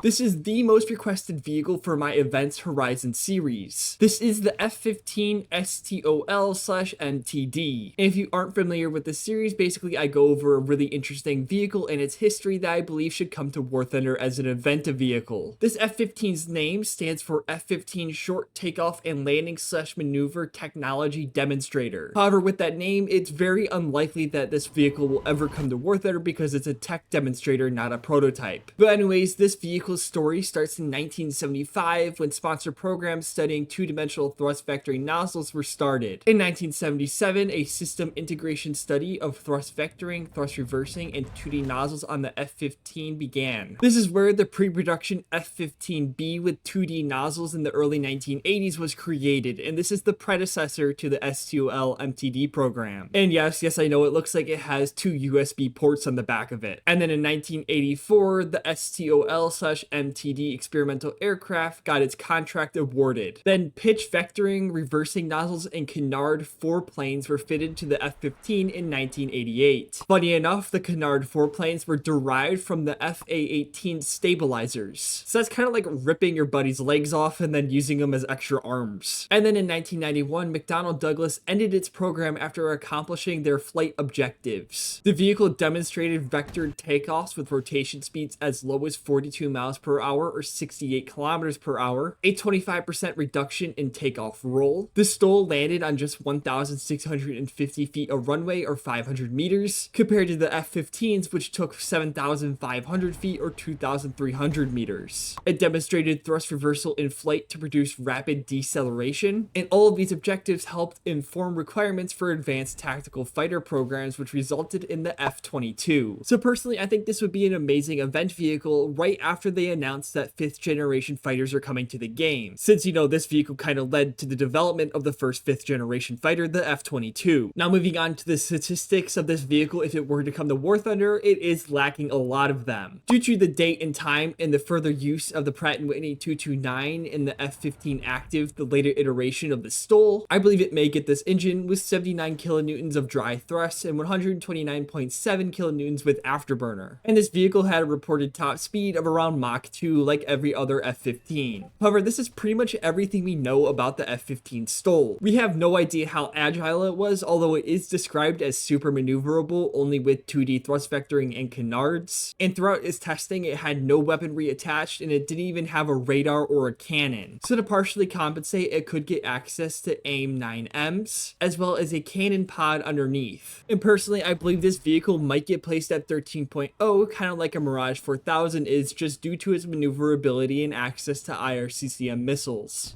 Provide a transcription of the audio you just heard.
This is the most requested vehicle for my Events Horizon series. This is the F-15 STOL/MTD. And if you aren't familiar with this series, basically I go over a really interesting vehicle and its history that I believe should come to Warthunder as an event vehicle. This F-15's name stands for F-15 Short Takeoff and Landing/Maneuver Technology Demonstrator. However, with that name, it's very unlikely that this vehicle will ever come to Warthunder because it's a tech demonstrator, not a prototype. But anyways, this vehicle's story starts in 1975 when sponsored programs studying two-dimensional thrust vectoring nozzles were started. In 1977, a system integration study of thrust vectoring, thrust reversing, and 2D nozzles on the F-15 began. This is where the pre-production F-15B with 2D nozzles in the early 1980s was created, and this is the predecessor to the STOL MTD program. And yes, I know it looks like it has two USB ports on the back of it. And then in 1984, the STOL/MTD experimental aircraft got its contract awarded. Then pitch vectoring, reversing nozzles, and canard foreplanes were fitted to the F-15 in 1988. Funny enough, the canard foreplanes were derived from the FA-18 stabilizers. So that's kind of like ripping your buddy's legs off and then using them as extra arms. And then in 1991, McDonnell Douglas ended its program after accomplishing their flight objectives. The vehicle demonstrated vectored takeoffs with rotation speeds as low as 42 miles per hour or 68 kilometers per hour, a 25% reduction in takeoff roll. The STOL landed on just 1,650 feet of runway or 500 meters, compared to the F-15s, which took 7,500 feet or 2,300 meters. It demonstrated thrust reversal in flight to produce rapid deceleration, and all of these objectives helped inform requirements for advanced tactical fighter programs, which resulted in the F-22. So personally, I think this would be an amazing event vehicle right after they announced that 5th generation fighters are coming to the game, since this vehicle kind of led to the development of the first 5th generation fighter, the F-22. Now moving on to the statistics of this vehicle, if it were to come to War Thunder, it is lacking a lot of them. Due to the date and time and the further use of the Pratt & Whitney 229 in the F-15 Active, the later iteration of the STOL, I believe it may get this engine with 79 kilonewtons of dry thrust and 129.7 kilonewtons with afterburner. And this vehicle had a reported top speed of around Mach 2 like every other F-15. However, this is pretty much everything we know about the F-15 STOL. We have no idea how agile it was, although it is described as super maneuverable only with 2D thrust vectoring and canards. And throughout its testing, it had no weaponry attached and it didn't even have a radar or a cannon. So to partially compensate, it could get access to AIM-9Ms, as well as a cannon pod underneath. And personally, I believe this vehicle might get placed at 13.0, kind of like a Mirage 4000 is, just due to its maneuverability and access to IRCCM missiles.